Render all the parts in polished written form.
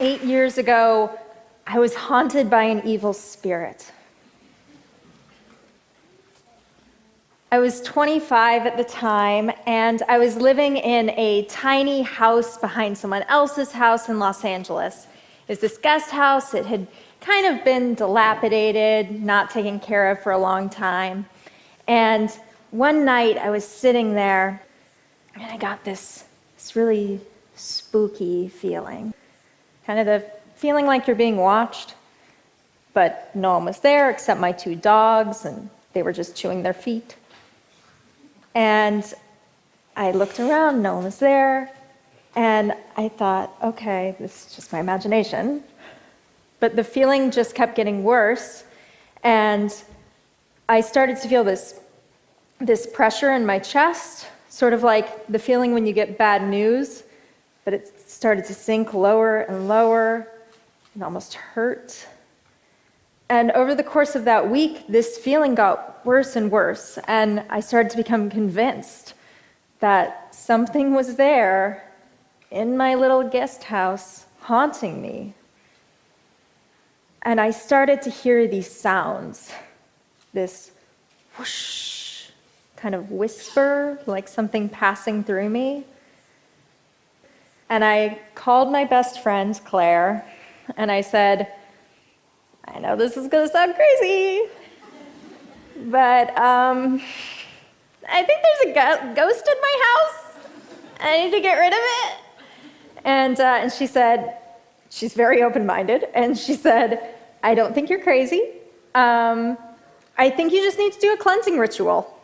8 years ago, I was haunted by an evil spirit. I was 25 at the time, and I was living in a tiny house behind someone else's house in Los Angeles. It was this guest house. It had kind of been dilapidated, not taken care of for a long time. And one night, I was sitting there, and I got this really spooky feeling. Kind of the feeling like you're being watched, but no one was there except my 2 dogs, and they were just chewing their feet. And I looked around, no one was there, and I thought, okay, this is just my imagination. But the feeling just kept getting worse, and I started to feel this pressure in my chest, sort of like the feeling when you get bad news, but it started to sink lower and lower and almost hurt. And over the course of that week, this feeling got worse and worse, and I started to become convinced that something was there in my little guest house haunting me. And I started to hear these sounds, this whoosh, kind of whisper, like something passing through me. And I called my best friend, Claire, and I said, I know this is going to sound crazy, but I think there's a ghost in my house. I need to get rid of it. And she said, she's very open-minded, and she said, I don't think you're crazy. I think you just need to do a cleansing ritual.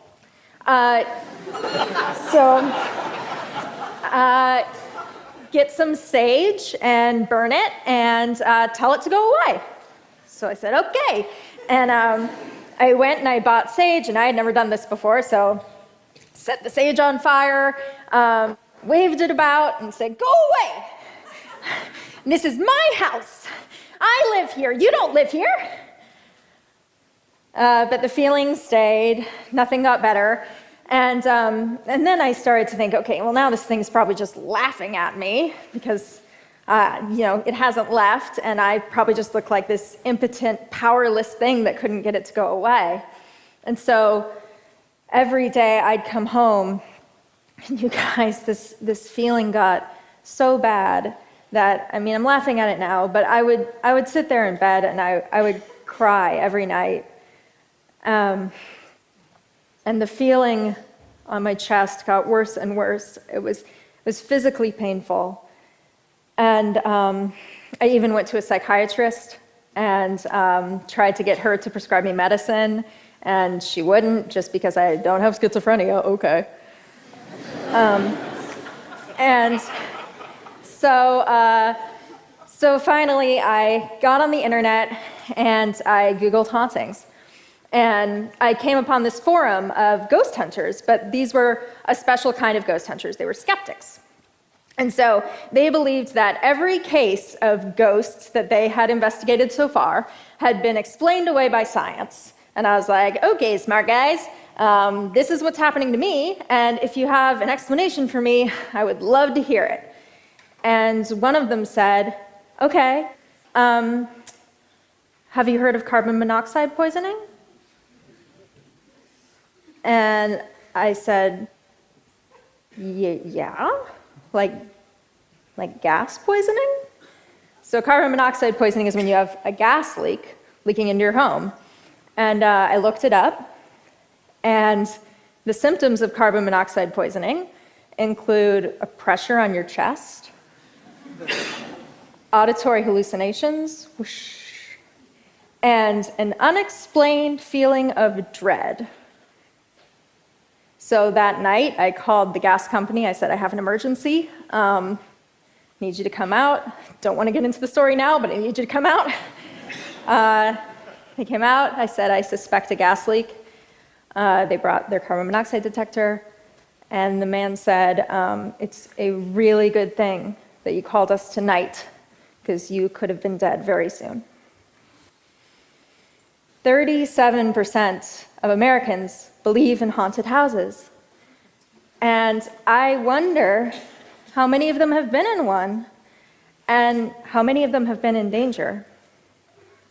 Get some sage and burn it and tell it to go away. So I said, okay. And I went and I bought sage, and I had never done this before, so set the sage on fire, waved it about, and said, go away. This is my house. I live here. You don't live here. But the feeling stayed. Nothing got better. And then I started to think, okay, well, now this thing's probably just laughing at me because, it hasn't left, and I probably just look like this impotent, powerless thing that couldn't get it to go away. And so every day I'd come home, and you guys, this feeling got so bad that, I'm laughing at it now, but I would sit there in bed, and I would cry every night. And the feeling on my chest got worse and worse. It was physically painful. And I even went to a psychiatrist and tried to get her to prescribe me medicine, and she wouldn't, just because I don't have schizophrenia. Okay. And so finally I got on the internet and I Googled hauntings. And I came upon this forum of ghost hunters, but these were a special kind of ghost hunters. They were skeptics. And so they believed that every case of ghosts that they had investigated so far had been explained away by science. And I was like, okay, smart guys, this is what's happening to me, and if you have an explanation for me, I would love to hear it. And one of them said, okay, have you heard of carbon monoxide poisoning? And I said, yeah, like gas poisoning? So carbon monoxide poisoning is when you have a gas leak leaking into your home. And I looked it up, and the symptoms of carbon monoxide poisoning include a pressure on your chest, auditory hallucinations, whoosh, and an unexplained feeling of dread. So that night, I called the gas company. I said, I have an emergency. Need you to come out. Don't want to get into the story now, but I need you to come out. They came out. I said, I suspect a gas leak. They brought their carbon monoxide detector, and the man said, it's a really good thing that you called us tonight, because you could have been dead very soon. 37% of Americans believe in haunted houses. And I wonder how many of them have been in one. And how many of them have been in danger?